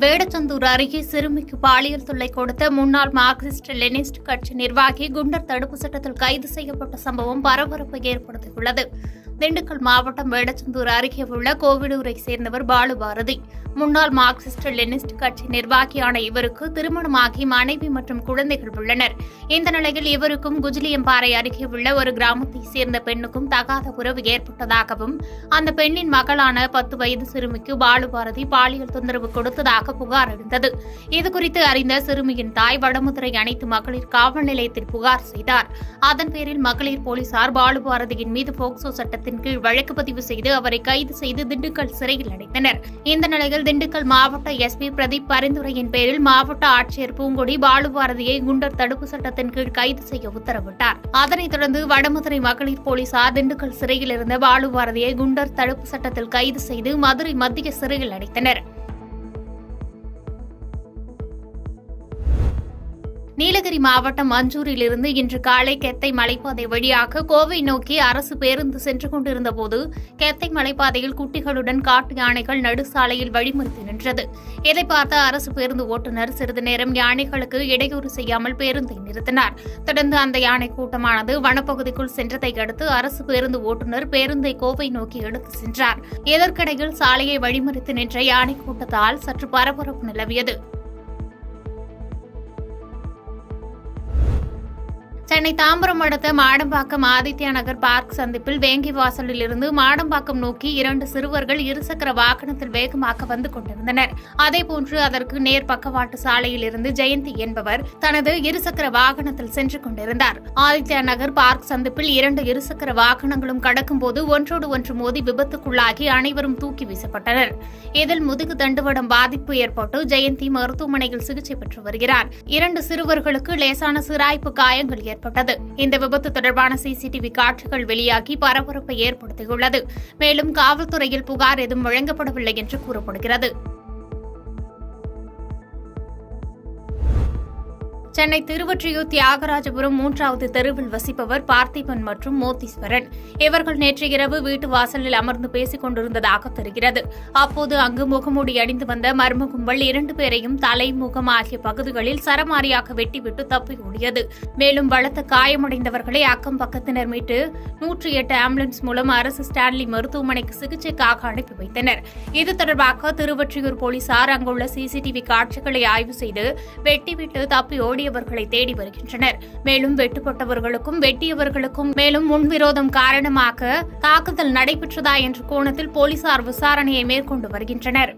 வேடச்சந்தூர் அருகே சிறுமிக்கு பாலியல் தொல்லை கொடுத்த முன்னாள் மார்க்சிஸ்ட் லெனினிஸ்ட் கட்சி நிர்வாகி குண்டர் தடுப்பு சட்டத்தில் கைது செய்யப்பட்ட சம்பவம் பரபரப்பை ஏற்படுத்தியுள்ளது. திண்டுக்கல் மாவட்டம் வேடச்சந்தூர் அருகே உள்ள கோவிலூரை சேர்ந்தவர் பாலுபாரதி. முன்னாள் மார்க்சிஸ்ட் லெனினிஸ்ட் கட்சி நிர்வாகியான இவருக்கு திருமணமாகி மனைவி மற்றும் குழந்தைகள் உள்ளனர். இந்த நிலையில் இவருக்கும் குஜிலியம்பாறை அருகே உள்ள ஒரு கிராமத்தை சேர்ந்த பெண்ணுக்கும் தகாத உறவு ஏற்பட்டதாகவும் அந்த பெண்ணின் மகளான 10 வயது சிறுமிக்கு பாலுபாரதி பாலியல் தொந்தரவு கொடுத்ததாக புகார் எழுந்தது. இதுகுறித்து அறிந்த சிறுமியின் தாய் வடமதுரை அனைத்து மகளிர் காவல் நிலையத்தில் புகார் செய்தார். அதன் பேரில் மகளிர் போலீசார் பாலுபாரதியின் மீது போக்சோ சட்டத்தின் கீழ் வழக்கு பதிவு செய்து அவரை கைது செய்து திண்டுக்கல் சிறையில் அடைத்தனர். இந்த நிலையில் திண்டுக்கல் மாவட்ட எஸ்பி பிரதீப் பரிந்துரையின் பேரில் மாவட்ட ஆட்சியர் பூங்கொடி பாலுபாரதியை குண்டர் தடுப்பு சட்டத்தின் கீழ் கைது செய்ய உத்தரவிட்டார். அதனைத் தொடர்ந்து வடமதுரை மகளிர் போலீசார் திண்டுக்கல் சிறையில் இருந்த பாலுபாரதியை குண்டர் தடுப்பு சட்டத்தில் கைது செய்து மதுரை மத்திய சிறையில் அடைத்தனர். நீலகிரி மாவட்டம் மஞ்சூரிலிருந்து இன்று காலை கெத்தை மலைப்பாதை வழியாக கோவை நோக்கி அரசு பேருந்து சென்று கொண்டிருந்தபோது கெத்தை மலைப்பாதையில் குட்டிகளுடன் காட்டு யானைகள் நடுசாலையில் வழிமறித்து நின்றது. இதை பார்த்த அரசு பேருந்து ஓட்டுநர் சிறிது நேரம் யானைகளுக்கு இடையூறு செய்யாமல் பேருந்தை நிறுத்தினார். தொடர்ந்து அந்த யானை கூட்டமானது வனப்பகுதிக்குள் சென்றதை அடுத்து அரசு பேருந்து ஓட்டுநர் பேருந்தை கோவை நோக்கி எடுத்து சென்றார். இதற்கிடையில் சாலையை வழிமறித்து நின்ற யானை கூட்டத்தால் சற்று பரபரப்பு நிலவியது. சென்னை தாம்பரம் அடுத்த மாடம்பாக்கம் ஆதித்யா நகர் பார்க் சந்திப்பில் வேங்கி வாசலில் இருந்து மாடம்பாக்கம் நோக்கி 2 சிறுவர்கள் இருசக்கர வாகனத்தில் வேகமாக வந்து கொண்டிருந்தனர். அதேபோன்று அதற்கு நேர் பக்கவாட்டு சாலையில் இருந்து ஜெயந்தி என்பவர் தனது இருசக்கர வாகனத்தில் சென்று கொண்டிருந்தார். ஆதித்யா நகர் பார்க் சந்திப்பில் 2 இருசக்கர வாகனங்களும் கடக்கும்போது ஒன்றோடு ஒன்று மோதி விபத்துக்குள்ளாகி அனைவரும் தூக்கி வீசப்பட்டனர். இதில் முதுகு தண்டுவடம் பாதிப்பு ஏற்பட்டு ஜெயந்தி மருத்துவமனையில் சிகிச்சை பெற்று வருகிறார். 2 சிறுவர்களுக்கு லேசான சிராய்ப்பு காயங்கள் ஏற்பட்டது. இந்த விபத்து தொடர்பான சிசிடிவி காட்சிகள் வெளியாகி பரபரப்பை ஏற்படுத்தியுள்ளது. மேலும் காவல்துறையில் புகார் எதுவும் வழங்கப்படவில்லை என்று கூறப்படுகிறது. சென்னை திருவொற்றியூர் தியாகராஜபுரம் 3வது தெருவில் வசிப்பவர் பார்த்திபன் மற்றும் மோத்தீஸ்வரன். இவர்கள் நேற்று இரவு வீட்டு வாசலில் அமர்ந்து பேசிக் கொண்டிருந்ததாக தெரிகிறது. அப்போது அங்கு முகமூடி அணிந்து வந்த மர்ம கும்பல் 2 பேரையும் தலை, முகம் ஆகிய பகுதிகளில் சரமாரியாக வெட்டிவிட்டு தப்பி ஓடியது. மேலும் பலத்த காயமடைந்தவர்களை அக்கம் பக்கத்தினர் மீட்டு 108 ஆம்புலன்ஸ் மூலம் அரசு ஸ்டான்லி மருத்துவமனைக்கு சிகிச்சைக்காக அனுப்பி வைத்தனர். இது தொடர்பாக திருவொற்றியூர் போலீசார் அங்குள்ள சிசிடிவி காட்சிகளை ஆய்வு செய்து வெட்டிவிட்டு தப்பி ஓடியவர்களை தேடி வருகின்றனர். மேலும் வெட்டுப்பட்டவர்களுக்கும் வெட்டியவர்களுக்கும் மேலும் முன்விரோதம் காரணமாக தாக்குதல் நடைபெற்றதா என்ற கோணத்தில் போலீசார் விசாரணையை மேற்கொண்டு வருகின்றனர்.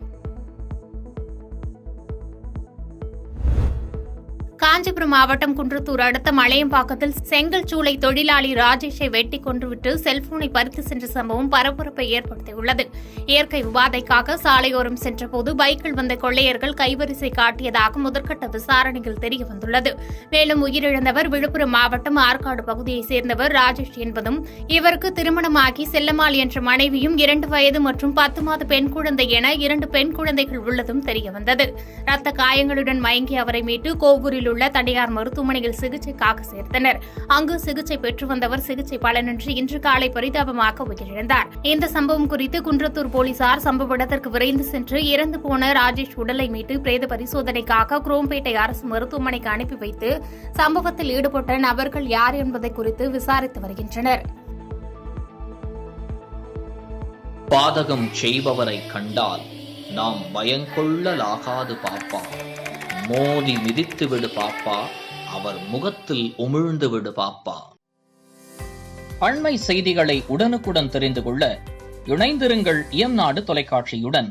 காஞ்சிபுரம் மாவட்டம் குன்றத்தூர் அடுத்த மலையம்பாக்கத்தில் செங்கல் சூளை தொழிலாளி ராஜேஷை வெட்டி கொன்றுவிட்டு செல்போனை பறித்து சென்ற சம்பவம் பரபரப்பை ஏற்படுத்தியுள்ளது. இயற்கை உபாதைக்காக சாலையோரம் சென்றபோது பைக்கில் வந்த கொள்ளையர்கள் கைவரிசை காட்டியதாக முதற்கட்ட விசாரணையில் தெரியவந்துள்ளது. மேலும் உயிரிழந்தவர் விழுப்புரம் மாவட்டம் ஆற்காடு பகுதியைச் சேர்ந்தவர் ராஜேஷ் என்பதும் இவருக்கு திருமணமாகி செல்லம்மாள் என்ற மனைவியும் 2 வயது மற்றும் 10 மாத பெண் குழந்தை என 2 பெண் குழந்தைகள் உள்ளதும் தெரியவந்தது. ரத்த காயங்களுடன் மயங்கி அவரை மீட்டு கோவூரில் உள்ள தனியார் மருத்துவமனையில் சிகிச்சைக்காக சேர்த்தனர். அங்கு சிகிச்சை பெற்று வந்தவர் சிகிச்சை பலனின்றி இன்று காலை பரிதாபமாக உயிரிழந்தார். இந்த சம்பவம் குறித்து குன்றத்தூர் போலீசார் சம்பவ இடத்திற்கு விரைந்து சென்று இறந்து போன ராஜேஷ் உடலை மீட்டு பிரேத பரிசோதனைக்காக குரோம்பேட்டை அரசு மருத்துவமனைக்கு அனுப்பி வைத்து சம்பவத்தில் ஈடுபட்ட நபர்கள் யார் என்பதை குறித்து விசாரித்து வருகின்றனர். பாதகம் செய்பவரை கண்டால் நாம் பயங்கொள்ளலாகாது பாப்பா, மோதி மிதித்து விடு பாப்பா, அவர் முகத்தில் உமிழ்ந்து விடு பாப்பா. அண்மை செய்திகளை உடனுக்குடன் தெரிந்து கொள்ள இணைந்திருங்கள் இயம்நாடு தொலைக்காட்சியுடன்.